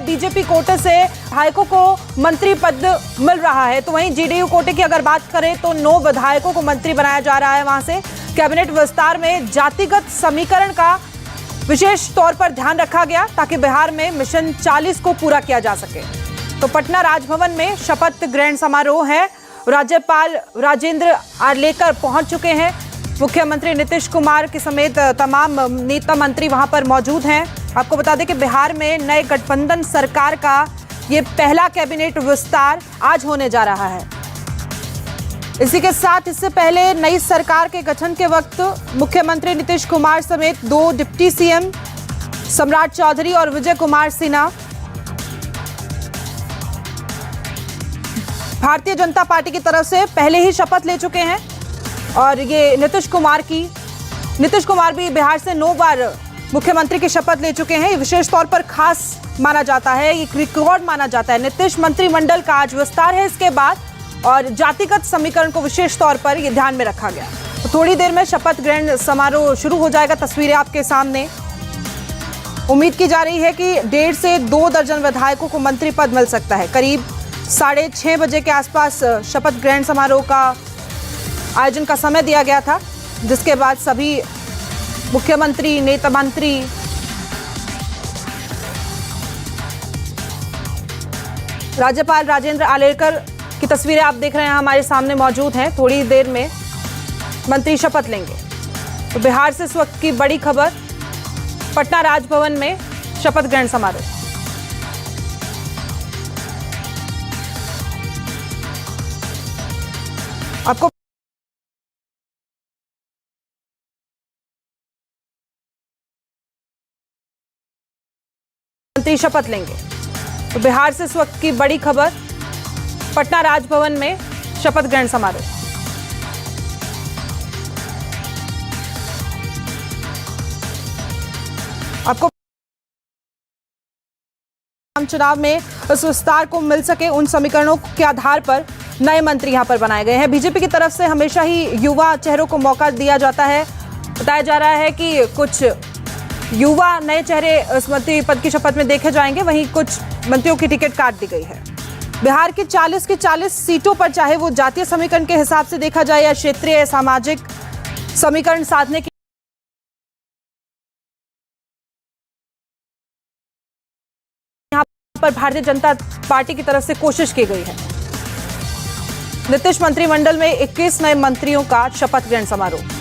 BJP कोटे से विधायकों को मंत्री पद मिल रहा है, तो वहीं जेडीयू कोटे की अगर बात करें तो 9 विधायकों को मंत्री बनाया जा रहा है। वहां से कैबिनेट विस्तार में जातिगत समीकरण का विशेष तौर पर ध्यान रखा गया ताकि बिहार में मिशन 40 को पूरा किया जा सके। तो पटना राजभवन में शपथ ग्रहण समारोह है। राज्यपाल राजेंद्र आर्लेकर पहुंच चुके हैं। मुख्यमंत्री नीतीश कुमार के समेत तमाम नेता मंत्री वहां पर मौजूद हैं। आपको बता दें कि बिहार में नए गठबंधन सरकार का ये पहला कैबिनेट विस्तार आज होने जा रहा है। इसी के साथ इससे पहले नई सरकार के गठन के वक्त मुख्यमंत्री नीतीश कुमार समेत 2 डिप्टी सीएम सम्राट चौधरी और विजय कुमार सिन्हा भारतीय जनता पार्टी की तरफ से पहले ही शपथ ले चुके हैं। और ये नीतीश कुमार भी बिहार से 9 बार मुख्यमंत्री की शपथ ले चुके हैं। ये विशेष तौर पर खास माना जाता है, ये रिकॉर्ड माना जाता है। नीतीश मंत्रिमंडल का आज विस्तार है इसके बाद, और जातिगत समीकरण को विशेष तौर पर ये ध्यान में रखा गया। तो थोड़ी देर में शपथ ग्रहण समारोह शुरू हो जाएगा। तस्वीरें आपके सामने। उम्मीद की जा रही है कि 1.5 से 2 दर्जन विधायकों को मंत्री पद मिल सकता है। करीब 6:30 बजे के आसपास शपथ ग्रहण समारोह का आयोजन का समय दिया गया था, जिसके बाद सभी मुख्यमंत्री, नेता मंत्री राज्यपाल राजेंद्र आर्लेकर की तस्वीरें आप देख रहे हैं हमारे सामने मौजूद हैं। थोड़ी देर में मंत्री शपथ लेंगे। तो बिहार से इस वक्त की बड़ी खबर, पटना राजभवन में शपथ ग्रहण समारोह। आपको मंत्री शपथ लेंगे। तो बिहार से इस वक्त की बड़ी खबर, पटना राजभवन में शपथ ग्रहण समारोह। आपको चुनाव में इस विस्तार को मिल सके, उन समीकरणों के आधार पर नए मंत्री यहां पर बनाए गए हैं। बीजेपी की तरफ से हमेशा ही युवा चेहरों को मौका दिया जाता है। बताया जा रहा है कि कुछ युवा नए चेहरे इस मंत्री पद की शपथ में देखे जाएंगे। वहीं कुछ मंत्रियों की टिकट काट दी गई है। बिहार की 40 की 40 सीटों पर, चाहे वो जातीय समीकरण के हिसाब से देखा जाए या क्षेत्रीय सामाजिक समीकरण साधने की, यहां पर भारतीय जनता पार्टी की तरफ से कोशिश की गई है। नीतीश मंत्रिमंडल में 21 नए मंत्रियों का शपथ ग्रहण समारोह।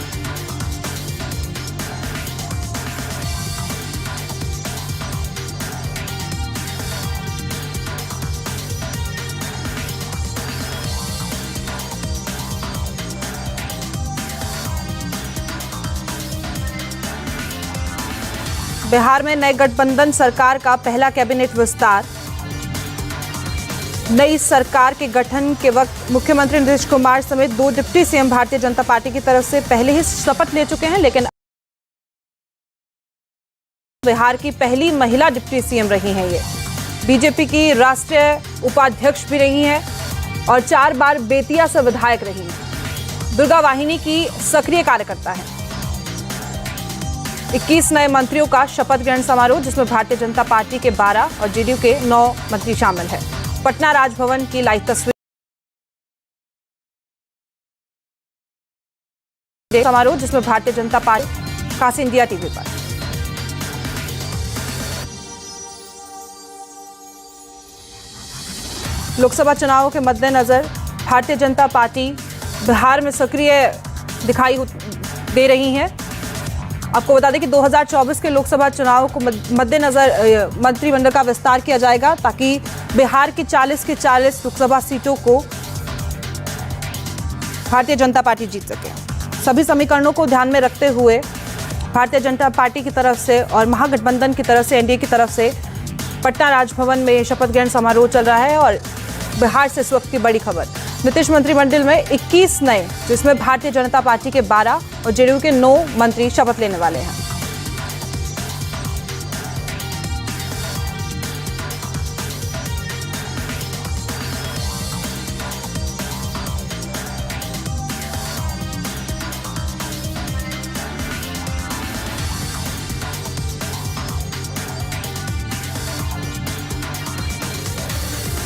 बिहार में नए गठबंधन सरकार का पहला कैबिनेट विस्तार। नई सरकार के गठन के वक्त मुख्यमंत्री नीतीश कुमार समेत 2 deputy CM Bharatiya Janata party की तरफ से पहले ही शपथ ले चुके हैं, लेकिन बिहार की पहली महिला डिप्टी सीएम रही हैं। ये बीजेपी की राष्ट्रीय उपाध्यक्ष भी रही हैं और 4 बार बेतिया से विधायक रही हैं। दुर्गा वाहिनी की सक्रिय कार्यकर्ता है। 21 नए मंत्रियों का शपथ ग्रहण समारोह, जिसमें भारतीय जनता पार्टी के 12 और जेडीयू के 9 मंत्री शामिल हैं। पटना राजभवन की लाइव तस्वीर समारोह, जिसमें भारतीय जनता पार्टी खास इंडिया टीवी पर। लोकसभा चुनावों के मद्देनजर भारतीय जनता पार्टी बिहार में सक्रिय दिखाई दे रही हैं। आपको बता दें कि 2024 के लोकसभा चुनाव को मद्देनजर मंत्रिमंडल का विस्तार किया जाएगा, ताकि बिहार की 40 की 40 लोकसभा सीटों को भारतीय जनता पार्टी जीत सके। सभी समीकरणों को ध्यान में रखते हुए भारतीय जनता पार्टी की तरफ से और महागठबंधन की तरफ से, एनडीए की तरफ से पटना राजभवन में शपथ ग्रहण समारोह चल रहा है। और बिहार से इस वक्त की बड़ी खबर, नीतीश मंत्रिमंडल में 21 नए, जिसमें भारतीय जनता पार्टी के 12 और जेडीयू के 9 मंत्री शपथ लेने वाले हैं।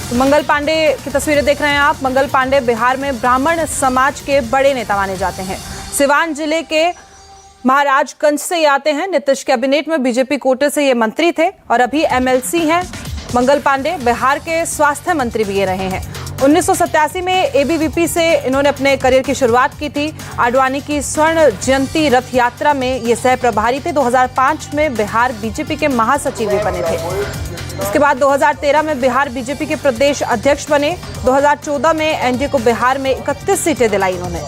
मंगल पांडे की तस्वीरें देख रहे हैं आप। मंगल पांडे बिहार में ब्राह्मण समाज के बड़े नेता माने जाते हैं। सिवान जिले के महाराजगंज से आते हैं। नीतीश कैबिनेट में बीजेपी कोटे से ये मंत्री थे और अभी एमएलसी हैं। मंगल पांडे बिहार के स्वास्थ्य मंत्री भी ये रहे हैं। 1987 में एबीवीपी से इन्होंने अपने करियर की शुरुआत की थी। आडवाणी की स्वर्ण जयंती रथ यात्रा में ये सह प्रभारी थे। 2005 में बिहार बीजेपी के महासचिव भी बने थे। इसके बाद 2013 में बिहार बीजेपी के प्रदेश अध्यक्ष बने। 2014 में एनडीए को बिहार में 31 सीटें दिलाई इन्होंने।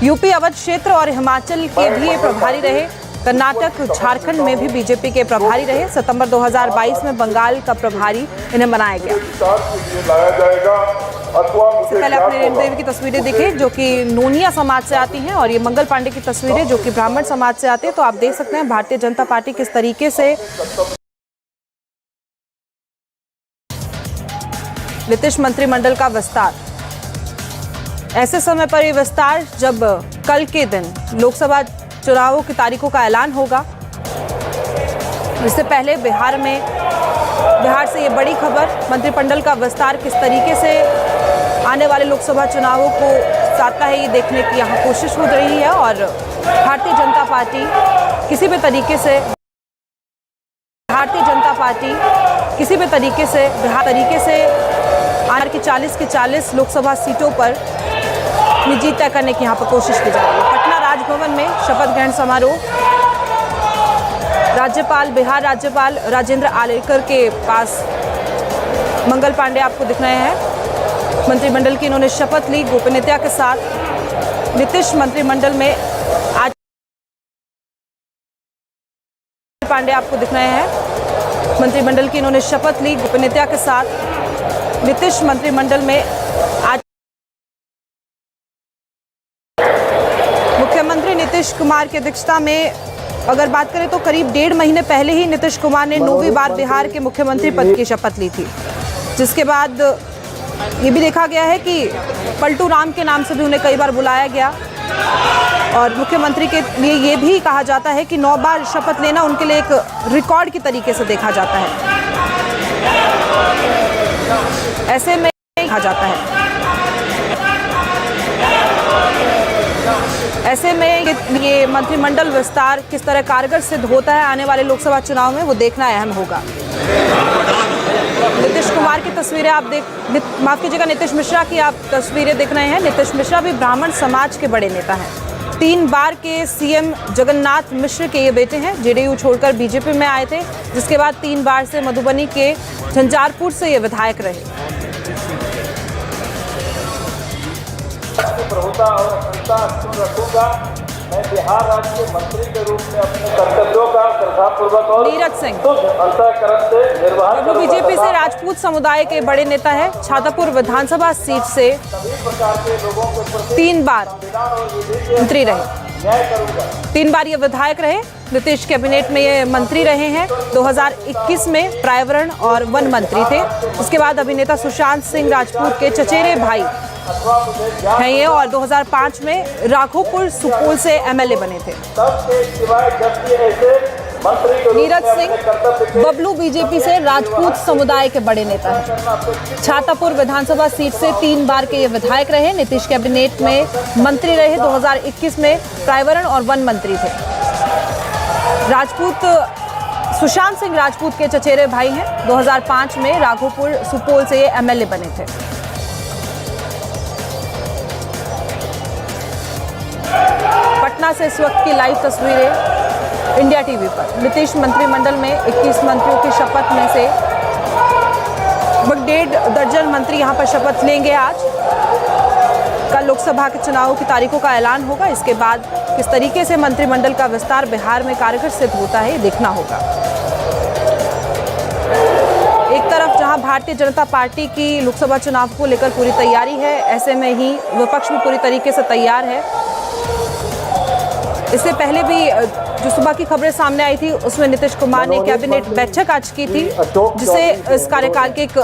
यूपी अवध क्षेत्र और हिमाचल के भी ये प्रभारी रहे। कर्नाटक झारखंड में भी बीजेपी के प्रभारी रहे। सितंबर 2022 में बंगाल का प्रभारी इन्हें बनाया गया। इससे पहले अपने रेणुदेवी की तस्वीरें देखें जो कि नोनिया समाज से आती हैं और ये मंगल पांडे की तस्वीरें जो कि ब्राह्मण समाज से आते हैं। तो आप देख सकते हैं भारतीय जनता पार्टी किस तरीके से नीतीश मंत्रिमंडल का विस्तार। ऐसे समय पर यह विस्तार जब कल के दिन लोकसभा चुनावों की तारीखों का ऐलान होगा। इससे पहले बिहार से ये बड़ी खबर, मंत्रिमंडल का विस्तार किस तरीके से आने वाले लोकसभा चुनावों को साधता है ये देखने की यहाँ कोशिश हो रही है। और भारतीय जनता पार्टी किसी भी तरीके से आने की 40 की 40 लोकसभा सीटों पर अपनी जीत तय करने की यहाँ पर कोशिश की जा रही है। पटना राजभवन में शपथ ग्रहण समारोह। बिहार राज्यपाल राजेंद्र आलेकर के पास मंगल पांडे आपको दिख रहे हैं। मंत्रिमंडल की इन्होंने शपथ ली गोपनीयता के साथ। नीतीश मंत्रिमंडल में आज पांडे आपको दिख रहे हैं। मंत्रिमंडल की इन्होंने शपथ ली गोपनीयता के साथ। नीतीश मंत्रिमंडल में आज मुख्यमंत्री नीतीश कुमार की अध्यक्षता में अगर बात करें तो करीब 1.5 महीने पहले ही नीतीश कुमार ने 9वीं बार बिहार के मुख्यमंत्री पद की शपथ ली थी। जिसके बाद ये भी देखा गया है कि पलटू राम के नाम से भी उन्हें कई बार बुलाया गया और मुख्यमंत्री के लिए ये भी कहा जाता है कि 9 बार शपथ लेना उनके लिए एक रिकॉर्ड की तरीके से देखा जाता है। ऐसे में कहा जाता है ऐसे में ये मंत्रिमंडल विस्तार किस तरह कारगर सिद्ध होता है आने वाले लोकसभा चुनाव में, वो देखना अहम होगा। नीतीश कुमार की तस्वीरें आप माफ कीजिएगा, नीतीश मिश्रा की आप तस्वीरें देख रहे हैं। नीतीश मिश्रा भी ब्राह्मण समाज के बड़े नेता हैं। 3 बार के सीएम जगन्नाथ मिश्र के ये बेटे हैं। जेडीयू छोड़कर बीजेपी में आए थे, जिसके बाद 3 बार से मधुबनी के झंझारपुर से ये विधायक रहे। प्रभुता और अखंडता अक्षुण्ण रखूंगा। मैं बिहार राज्य के मंत्री के रूप में अपने कर्तव्यों का श्रद्धापूर्वक और नीरज सिंह अंतःकरण से निर्वाह करूंगा। बीजेपी से राजपूत समुदाय के बड़े नेता है। छातापुर विधानसभा सीट से सभी प्रकार के लोगों के प्रति 3 बार मंत्री रहे। न्याय करूंगा। 3 बार ये विधायक रहे। नीतीश कैबिनेट में ये मंत्री रहे हैं। 2021 में पर्यावरण और वन मंत्री थे। उसके बाद अभिनेता सुशांत सिंह राजपूत के चचेरे भाई हैं ये और 2005 में राघोपुर सुपोल से एमएलए बने थे। नीरज सिंह बबलू बीजेपी से राजपूत समुदाय के बड़े नेता हैं। छातापुर विधानसभा सीट से 3 बार के ये विधायक रहे। नीतीश कैबिनेट में मंत्री रहे। 2021 में पर्यावरण और वन मंत्री थे। सुशांत सिंह राजपूत के चचेरे भाई हैं। 2005 में राघोपुर सुपोल से ये एमएलए बने थे। पटना से इस वक्त की लाइव तस्वीरें इंडिया टीवी पर। नीतीश मंत्रिमंडल में 21 मंत्रियों की शपथ में से लगभग 1.5 दर्जन मंत्री यहां पर शपथ लेंगे आज। कल लोकसभा के चुनावों की तारीखों का ऐलान होगा। इसके बाद किस तरीके से मंत्रिमंडल का विस्तार बिहार में कारगर सिद्ध होता है ये देखना होगा। एक तरफ जहां भारतीय जनता पार्टी की लोकसभा चुनाव को लेकर पूरी तैयारी है, ऐसे में ही विपक्ष भी पूरी तरीके से तैयार है। इससे पहले भी जो सुबह की खबरें सामने आई थी उसमें नीतीश कुमार ने कैबिनेट बैठक आज की थी, जिसे इस कार्यकाल की एक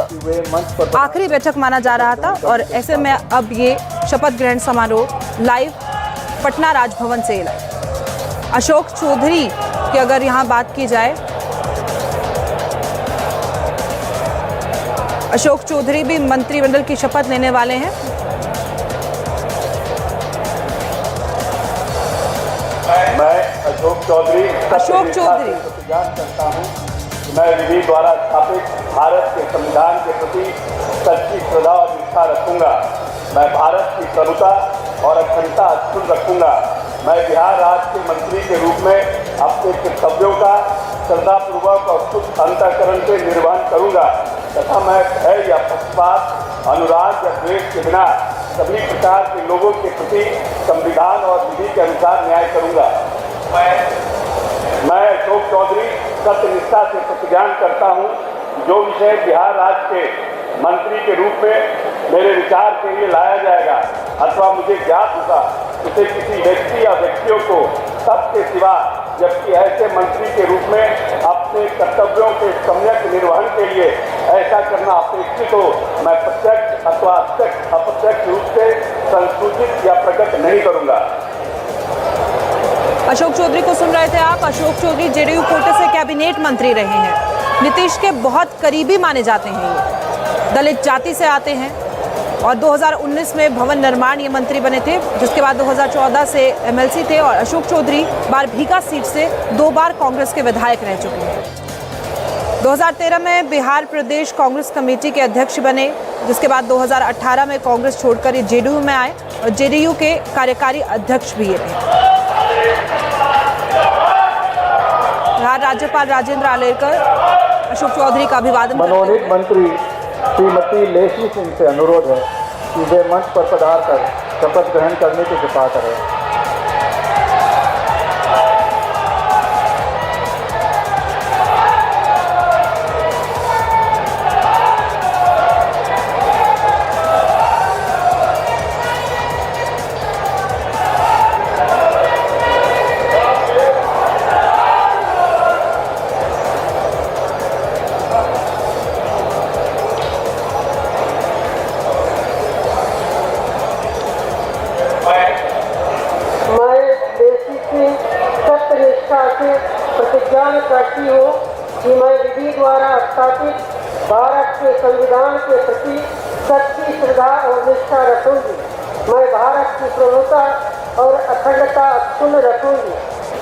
आखिरी बैठक माना जा रहा था। और ऐसे में अब ये शपथ ग्रहण समारोह लाइव पटना राजभवन से अशोक चौधरी की अगर यहाँ बात की जाए अशोक चौधरी भी मंत्रिमंडल की शपथ लेने वाले हैं। मैं अशोक चौधरी प्रतिज्ञा करता हूँ कि मैं विधि द्वारा स्थापित भारत के संविधान के प्रति सच्ची श्रद्धा और निष्ठा रखूंगा। मैं भारत की प्रभुता और अखंडता अक्षुण्ण रखूंगा। मैं बिहार राज्य के मंत्री के रूप में अपने कर्तव्यों का श्रद्धापूर्वक और शुद्ध अंतःकरण से निर्वहन करूंगा तथा मैं भय या पक्षपात, अनुराग या द्वेष के बिना सभी प्रकार के लोगों के प्रति संविधान और विधि के अनुसार न्याय करूंगा। मैं अशोक चौधरी सत्यनिष्ठा से प्रतिज्ञा करता हूं जो विषय बिहार राज्य के मंत्री के रूप में मेरे विचार के लिए लाया जाएगा अथवा मुझे ज्ञात होगा उसे किसी व्यक्ति या व्यक्तियों को सबके सिवा जबकि ऐसे मंत्री के रूप में अपने कर्तव्यों के सम्यक निर्वहन के लिए ऐसा करना अपेक्षित हो मैं प्रत्यक्ष अथवा अप्रत्यक्ष रूप से संसूचित या प्रकट नहीं करूंगा। अशोक चौधरी को सुन रहे थे आप। अशोक चौधरी जेडीयू कोटे से कैबिनेट मंत्री रहे हैं। नीतीश के बहुत करीबी माने जाते हैं। ये दलित जाति से आते हैं और 2019 में भवन निर्माण ये मंत्री बने थे, जिसके बाद 2014 से एमएलसी थे और अशोक चौधरी बारभीघा सीट से 2 बार कांग्रेस के विधायक रह चुके हैं। 2013 में बिहार प्रदेश कांग्रेस कमेटी के अध्यक्ष बने, जिसके बाद 2018 में कांग्रेस छोड़कर ये जेडीयू में आए और जेडीयू के कार्यकारी अध्यक्ष भी ये रहे। बिहार राज्यपाल राजेंद्र आलेकर अशोक चौधरी का अभिवादन मनोनीत मंत्री श्रीमती लेसी सिंह से अनुरोध है कि वे मंच पर पधार कर शपथ ग्रहण करने की कृपा करें। प्रतिज्ञा करती हूँ कि मैं विधि द्वारा स्थापित भारत के संविधान के प्रति सच्ची श्रद्धा और निष्ठा रखूंगी। मैं भारत की प्रभुता और अखंडता अक्षुण्ण रखूंगी।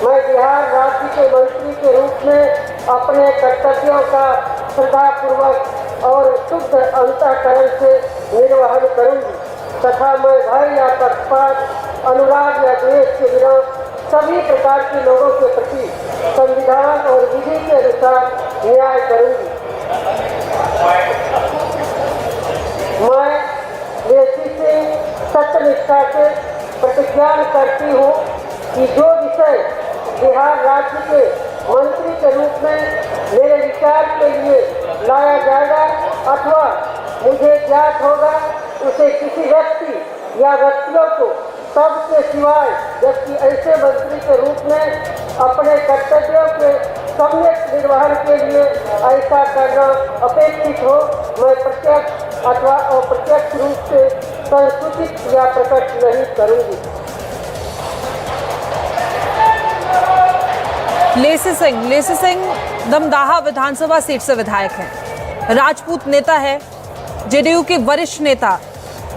मैं बिहार राज्य के मंत्री के रूप में अपने कर्तव्यों का श्रद्धापूर्वक और शुद्ध अंतःकरण से निर्वहन करूंगी तथा मैं भय या पक्षपात, अनुराग या द्वेष के बिना सभी प्रकार के लोगों के प्रति संविधान और विधि के अनुसार न्याय करूंगी। मैं लेसी सिंह सत्यनिष्ठा से प्रतिज्ञा करती हूँ कि जो विषय बिहार राज्य के मंत्री के रूप में मेरे विचार के लिए लाया जाएगा अथवा मुझे ज्ञात होगा उसे किसी व्यक्ति या व्यक्तियों को सबके सिवाय जबकि ऐसे मंत्री के रूप में अपने कर्तव्यों के सम्यक निर्वहन के लिए ऐसा करना अपेक्षित हो मैं प्रत्यक्ष अथवा अप्रत्यक्ष रूप से संसूचित या प्रकट नहीं करूंगी। लेसी सिंह दमदाहा विधानसभा सीट से विधायक हैं। राजपूत नेता है। जेडीयू के वरिष्ठ नेता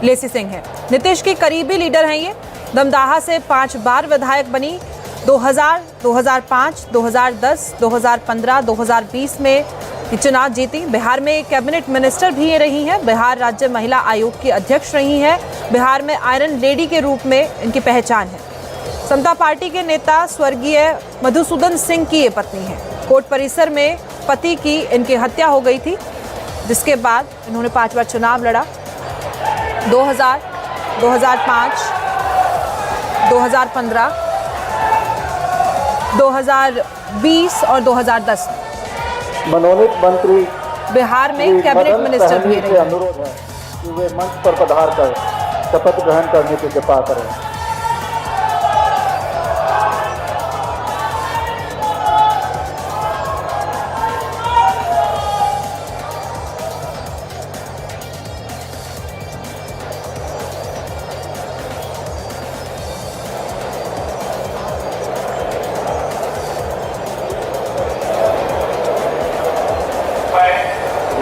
लेसी सिंह हैं। नीतीश के करीबी लीडर हैं। ये दमदाहा से 5 बार विधायक बनी। 2000, 2005, 2010, 2015, 2020 में ये चुनाव जीती। बिहार में कैबिनेट मिनिस्टर भी ये रही हैं। बिहार राज्य महिला आयोग की अध्यक्ष रही हैं। बिहार में आयरन लेडी के रूप में इनकी पहचान है। समता पार्टी के नेता स्वर्गीय मधुसूदन सिंह की ये पत्नी है। कोर्ट परिसर में पति की इनकी हत्या हो गई थी, जिसके बाद इन्होंने 5 बार चुनाव लड़ा। 2000, 2005, 2015, 2020 और 2010 मनोनीत मंत्री बिहार में कैबिनेट मिनिस्टर भी रहे। अनुरोध है कि वे मंच पर पधार कर शपथ ग्रहण करने की कृपा करें।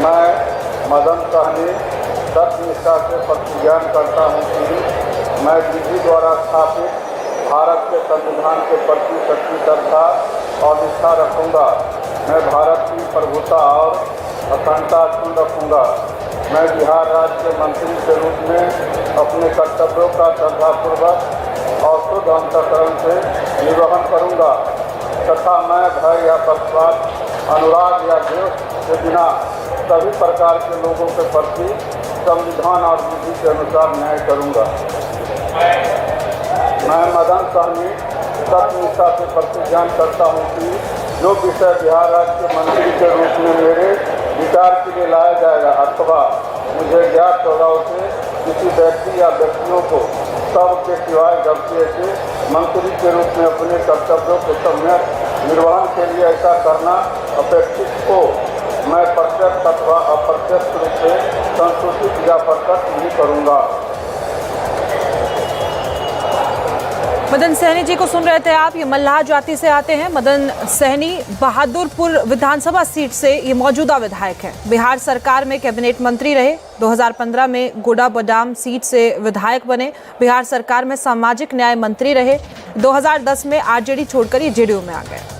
मैं मदन मदन सहनी सत्यनिष्ठा से प्रतिज्ञान करता हूँ कि मैं विधि द्वारा स्थापित भारत के संविधान के प्रति सच्ची श्रद्धा और निष्ठा रखूँगा। मैं भारत की प्रभुता और अखंडता अक्षुण्ण रखूँगा। मैं बिहार राज्य के मंत्री के रूप में अपने कर्तव्यों का श्रद्धापूर्वक और शुद्ध अंतःकरण से निर्वहन करूँगा तथा मैं भय या पक्षपात, अनुराग या द्वेष के बिना सभी प्रकार के लोगों के प्रति संविधान और विधि के अनुसार न्याय करूँगा। मैं मदन सहनी सत्यनिष्ठा से प्रतिज्ञान करता हूँ कि जो विषय बिहार राज्य के मंत्री के रूप में मेरे विचार के लिए लाया जाएगा अथवा मुझे ज्ञात होगा उसे किसी व्यक्ति या व्यक्तियों को सबके सिवाय गलती से मंत्री के रूप में अपने कर्तव्यों के सम्यक निर्वहन के लिए ऐसा करना अपेक्षित हो, मैं प्रत्यक्ष अथवा अप्रत्यक्ष रूप से संसूचित या प्रकट नहीं करूँगा। मदन सहनी जी को सुन रहे थे आप। ये मल्लाह जाति से आते हैं। मदन सहनी बहादुरपुर विधानसभा सीट से ये मौजूदा विधायक हैं। बिहार सरकार में कैबिनेट मंत्री रहे। 2015 में गोडा बादाम सीट से विधायक बने। बिहार सरकार में सामाजिक न्याय मंत्री रहे। 2010 में आरजेडी छोड़कर ये जेडीयू में आ गए।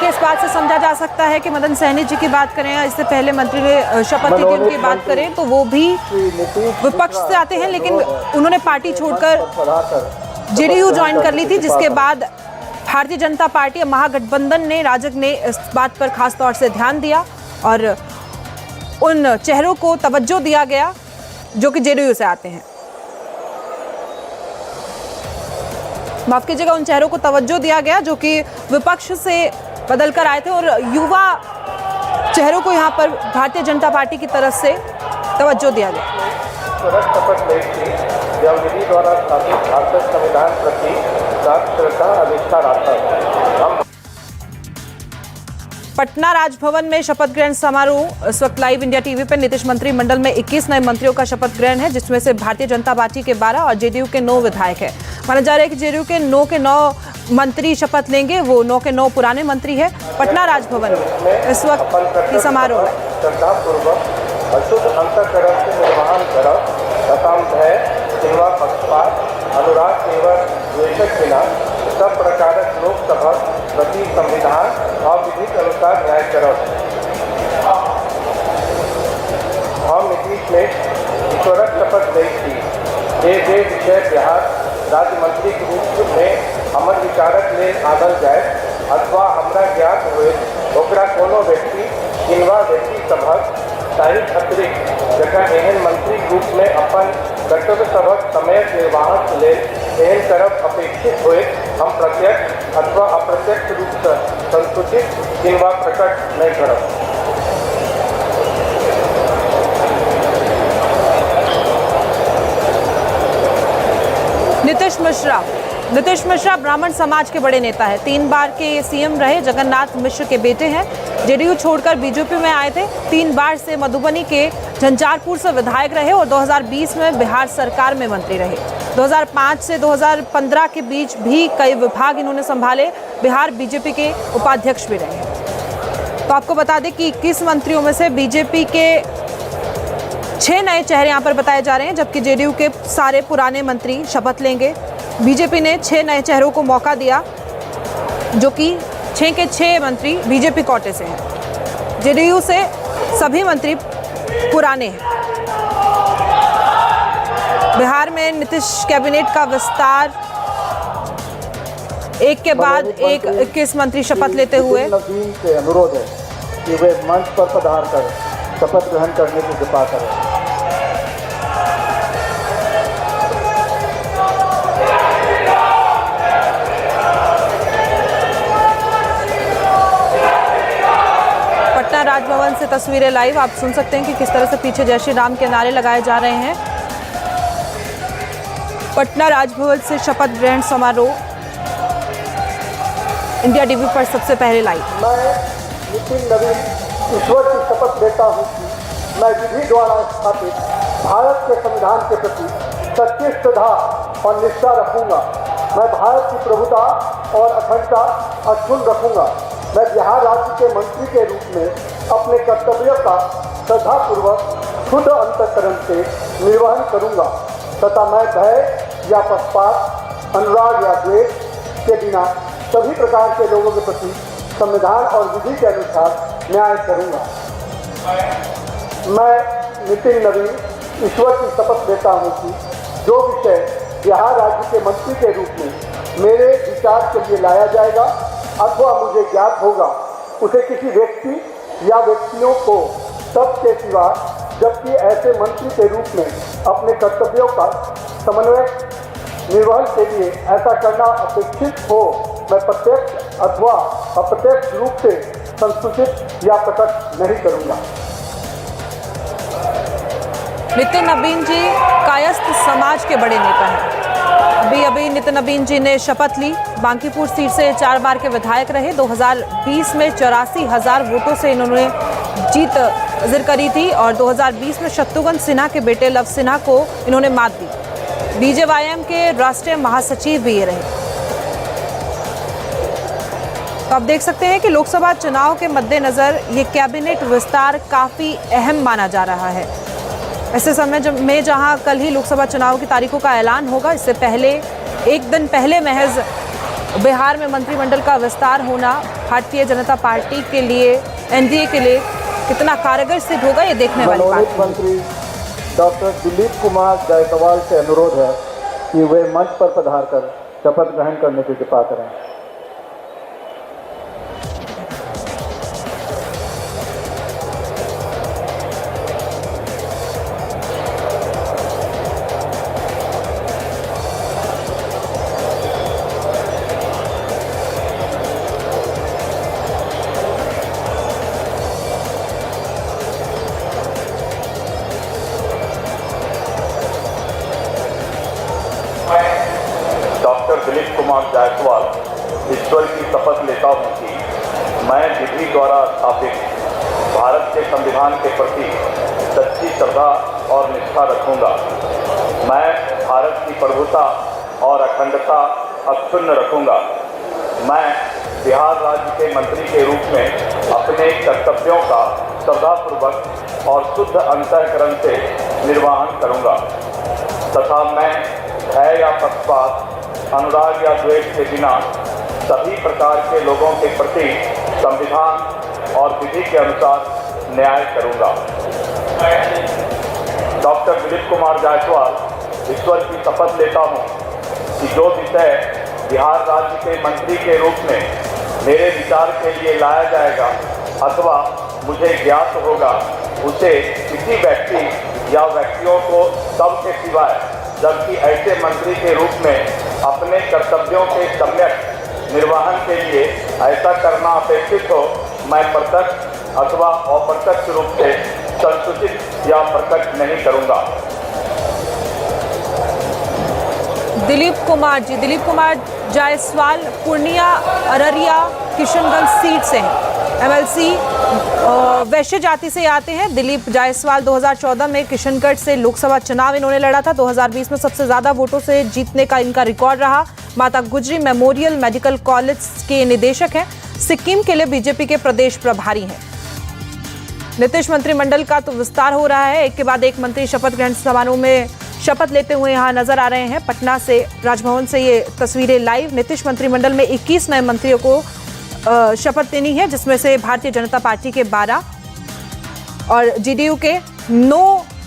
इस बात से समझा जा सकता है कि मदन सहनी जी की बात करें या इससे पहले मंत्री ने शपथ ली थी उनकी बात करें तो वो भी विपक्ष से आते हैं, लेकिन उन्होंने पार्टी छोड़कर जेडीयू ज्वाइन कर ली थी, जिसके बाद भारतीय जनता पार्टी या महागठबंधन ने राजग ने इस बात पर खास तौर से ध्यान दिया और उन चेहरों को तवज्जो दिया गया जो कि जेडीयू से आते हैं। माफ कीजिएगा, उन चेहरों को तवज्जो दिया गया जो कि विपक्ष से बदल कर आए थे और युवा चेहरों को यहाँ पर भारतीय जनता पार्टी की तरफ से तवज्जो दिया गया। शपथ ली थी जब विधि द्वारा स्थापित भारतीय संविधान प्रति श्रद्धा अधिष्ठा रखा। पटना राजभवन में शपथ ग्रहण समारोह इस वक्त लाइव इंडिया टीवी पर। नीतीश मंत्रिमंडल में 21 नए मंत्रियों का शपथ ग्रहण है, जिसमें से भारतीय जनता पार्टी के 12 और जेडीयू के 9 विधायक है। माना जा रहा है कि जेडीयू के 9 मंत्री शपथ लेंगे। वो 9 के 9 पुराने मंत्री है। पटना राजभवन में इस वक्त की समारोह श्रद्धापूर्वक अशुद्ध अंतःकरण से निर्वहन करब तथा भय, सेवा, पक्षपात, अनुराग एवं द्वेषक बिना सब प्रकार लोकसभा प्रति संविधान और विधि के अनुसार न्याय करब। हम नीतीश में ईश्वरक शपथ ली थी जे विषय बिहार राज्य मंत्री के रूप में हमर विचारक ले आदल जाए अथवा हमरा ज्ञात हुए ओकरा कोनो व्यक्ति किनवा व्यक्ति सभक तारीख अतिरिक्त जगह एहन मंत्री रूप में अपन कर्तव्य सभक समय निर्वाहन ले एहन करब अपेक्षित हुए हम प्रत्यक्ष अथवा अप्रत्यक्ष रूप से संसूचित किनवा प्रकट नहीं करब। नीतीश मिश्रा ब्राह्मण समाज के बड़े नेता है। 3 बार के सीएम रहे। जगन्नाथ मिश्र के बेटे हैं। जेडीयू छोड़कर बीजेपी में आए थे। 3 बार से मधुबनी के झंझारपुर से विधायक रहे और 2020 में बिहार सरकार में मंत्री रहे। 2005 से 2015 के बीच भी कई विभाग इन्होंने संभाले। बिहार बीजेपी के उपाध्यक्ष भी रहे। तो आपको बता दें कि 21 मंत्रियों में से बीजेपी के 6 नए चेहरे यहाँ पर बताए जा रहे हैं, जबकि जेडीयू के सारे पुराने मंत्री शपथ लेंगे। बीजेपी ने 6 नए चेहरों को मौका दिया, जो कि 6 के 6 मंत्री बीजेपी कोटे से हैं। जेडीयू से सभी मंत्री पुराने हैं। बिहार में नीतीश कैबिनेट का विस्तार एक के बाद एक 21 मंत्री शपथ लेते हुए। नवीन से अनुरोध है कि वे मंच पर पधार कर शपथ ग्रहण करने की कृपा करें। पटना राजभवन से तस्वीरें लाइव आप सुन सकते हैं कि किस तरह से पीछे जय श्री राम के नारे लगाए जा रहे हैं। पटना राजभवन से शपथ ग्रहण समारोह इंडिया टीवी पर सबसे पहले लाइव। मैं नितिन नवीन ईश्वर की शपथ लेता हूँ कि मैं विधि द्वारा स्थापित भारत के संविधान के प्रति सच्ची श्रद्धा और निष्ठा रखूंगा। मैं भारत की प्रभुता और अखंडता अक्षुण्ण रखूंगा। मैं बिहार राज्य के मंत्री के रूप में अपने कर्तव्यों का श्रद्धापूर्वक शुद्ध अंतःकरण से निर्वहन करूंगा तथा मैं भय या पक्षपात, अनुराग या द्वेष के बिना सभी प्रकार के लोगों के प्रति संविधान और विधि के अनुसार न्याय करूंगा। मैं नितिन नवीन ईश्वर की शपथ लेता हूं कि जो विषय बिहार राज्य के मंत्री के रूप में मेरे विचार के लिए लाया जाएगा अथवा मुझे ज्ञात होगा, उसे किसी व्यक्ति या व्यक्तियों को तब के सिवा जबकि ऐसे मंत्री के रूप में अपने कर्तव्यों का समन्वय निर्वहन के लिए ऐसा करना अपेक्षित हो, मैं प्रत्यक्ष अथवा अप्रत्यक्ष रूप से संसूचित या प्रकट नहीं करूंगा। नितिन नवीन जी कायस्थ समाज के बड़े नेता हैं। अभी नितिन नवीन जी ने शपथ ली। बांकीपुर सीट से 4 बार के विधायक रहे। 2020 में 84,000 वोटों से इन्होंने जीत हासिल करी थी और 2020 में शत्रुघ्न सिन्हा के बेटे लव सिन्हा को इन्होंने मात दी। बीजेवाईएम के राष्ट्रीय महासचिव भी ये रहे। तो आप देख सकते हैं कि लोकसभा चुनाव के मद्देनजर ये कैबिनेट विस्तार काफ़ी अहम माना जा रहा है। ऐसे समय में जहां कल ही लोकसभा चुनाव की तारीखों का ऐलान होगा, इससे पहले एक दिन पहले महज बिहार में मंत्रिमंडल का विस्तार होना भारतीय जनता पार्टी के लिए, एनडीए के लिए कितना कारगर सिद्ध होगा, ये देखने वाली बात है। मंत्री डॉक्टर दिलीप कुमार जायसवाल से अनुरोध है कि वे मंच पर पधार कर शपथ ग्रहण करने की कृपा करें। डॉक्टर दिलीप कुमार जायसवाल ईश्वर की शपथ लेता हूँ कि मैं विधि द्वारा स्थापित भारत के संविधान के प्रति सच्ची श्रद्धा और निष्ठा रखूंगा। मैं भारत की प्रभुता और अखंडता अक्षुण्ण रखूंगा। मैं बिहार राज्य के मंत्री के रूप में अपने कर्तव्यों का श्रद्धापूर्वक और शुद्ध अंतःकरण से निर्वहन करूंगा तथा मैं भय या पक्षपात, अनुराग या द्वेष के बिना सभी प्रकार के लोगों के प्रति संविधान और विधि के अनुसार न्याय करूंगा। डॉक्टर दिलीप कुमार जायसवाल ईश्वर की शपथ लेता हूं कि जो विषय बिहार राज्य के मंत्री के रूप में मेरे विचार के लिए लाया जाएगा अथवा मुझे ज्ञात होगा, उसे किसी व्यक्ति या व्यक्तियों को तब के सिवाय जबकि ऐसे मंत्री के रूप में अपने कर्तव्यों के सम्यक निर्वहन के लिए ऐसा करना अपेक्षित हो, मैं प्रत्यक्ष अथवा अप्रत्यक्ष रूप से संसूचित या प्रकट नहीं करूंगा। दिलीप कुमार जायसवाल पूर्णिया, अररिया, किशनगंज सीट से हैं। एमएलसी वैश्य जाति से आते हैं। दिलीप जायसवाल 2014 में किशनगढ़ से लोकसभा चुनाव इन्होंने लड़ा था। 2020 में सबसे ज़्यादा वोटों से जीतने का इनका रिकॉर्ड रहा। माता गुजरी मेमोरियल मेडिकल कॉलेज के निदेशक हैं। सिक्किम के लिए बीजेपी के प्रदेश प्रभारी हैं। नीतीश मंत्रिमंडल का तो विस्तार हो रहा है। एक के बाद एक मंत्री शपथ ग्रहण समारोह में शपथ लेते हुए यहाँ नजर आ रहे हैं। पटना से, राजभवन से ये तस्वीरें लाइव। नीतीश मंत्रिमंडल में 21 नए मंत्रियों को शपथ लेनी है, जिसमें से भारतीय जनता पार्टी के 12 और जेडीयू के 9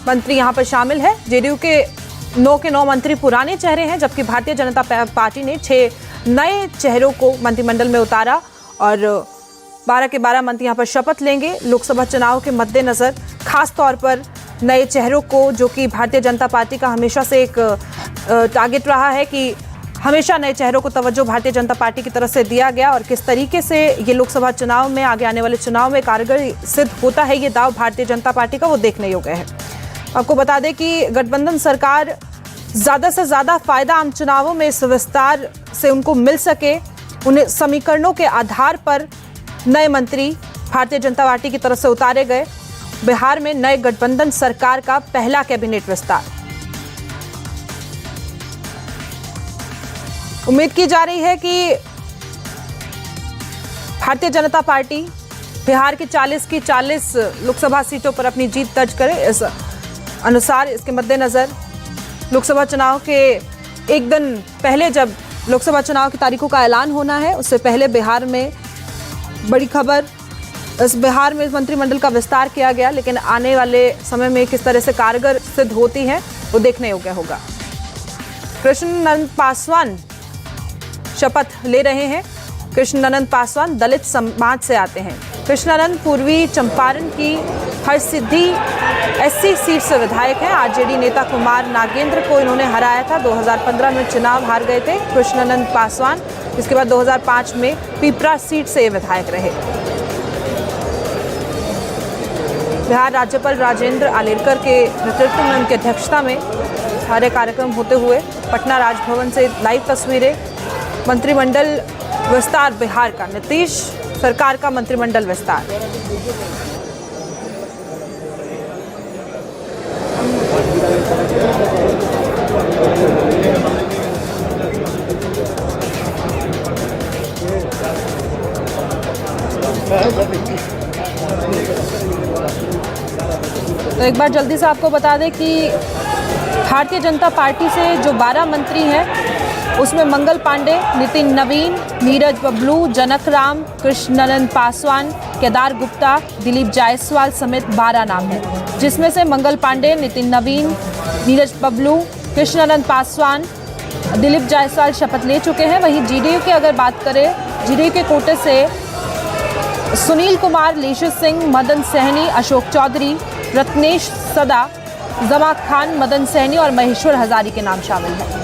मंत्री यहाँ पर शामिल है। जेडीयू के 9 मंत्री पुराने चेहरे हैं, जबकि भारतीय जनता पार्टी ने 6 नए चेहरों को मंत्रिमंडल में उतारा और 12 के 12 मंत्री यहाँ पर शपथ लेंगे। लोकसभा चुनाव के मद्देनजर खास तौर पर नए चेहरों को, जो कि भारतीय जनता पार्टी का हमेशा से एक टारगेट रहा है कि हमेशा नए चेहरों को तवज्जो भारतीय जनता पार्टी की तरफ से दिया गया और किस तरीके से ये लोकसभा चुनाव में, आगे आने वाले चुनाव में कारगर सिद्ध होता है ये दाव भारतीय जनता पार्टी का, वो देखने योग्य है। आपको बता दें कि गठबंधन सरकार ज़्यादा से ज़्यादा फायदा आम चुनावों में इस विस्तार से उनको मिल सके, उन्हें समीकरणों के आधार पर नए मंत्री भारतीय जनता पार्टी की तरफ से उतारे गए बिहार में नए गठबंधन सरकार का पहला कैबिनेट विस्तार। उम्मीद की जा रही है कि भारतीय जनता पार्टी बिहार की 40 की 40 लोकसभा सीटों पर अपनी जीत दर्ज करे। इस अनुसार इसके मद्देनजर लोकसभा चुनाव के एक दिन पहले, जब लोकसभा चुनाव की तारीखों का ऐलान होना है, उससे पहले बिहार में बड़ी खबर, इस बिहार में मंत्रिमंडल का विस्तार किया गया, लेकिन आने वाले समय में किस तरह से कारगर सिद्ध होती है वो देखने योग्य होगा। कृष्णनंदन पासवान शपथ ले रहे हैं। कृष्णनंदन पासवान दलित समाज से आते हैं। कृष्णनंदन पूर्वी चंपारण की हरसिद्धि एससी सीट से विधायक हैं। आरजेडी नेता कुमार नागेंद्र को इन्होंने हराया था। 2015 में चुनाव हार गए थे कृष्णनंदन पासवान। इसके बाद 2005 में पिपरा सीट से विधायक रहे। बिहार राज्यपाल राजेंद्र आलेरकर के नेतृत्व में, उनकी अध्यक्षता में सारे कार्यक्रम होते हुए पटना राजभवन से लाइव तस्वीरें। मंत्रिमंडल विस्तार बिहार का, नीतीश सरकार का मंत्रिमंडल विस्तार। तो एक बार जल्दी से आपको बता दें कि भारतीय जनता पार्टी से जो 12 मंत्री हैं उसमें मंगल पांडे, नितिन नवीन, नीरज बबलू, जनक राम, कृष्णनंदन पासवान, केदार गुप्ता, दिलीप जायसवाल समेत 12 नाम हैं, जिसमें से मंगल पांडे, नितिन नवीन, नीरज बबलू, कृष्णनंदन पासवान, दिलीप जायसवाल शपथ ले चुके हैं। वहीं जीडीयू की अगर बात करें, जीडीयू के कोटे से सुनील कुमार, लेशु सिंह, मदन सहनी, अशोक चौधरी, रत्नेश सदा, जमा खान, मदन सहनी और महेश्वर हजारी के नाम शामिल हैं।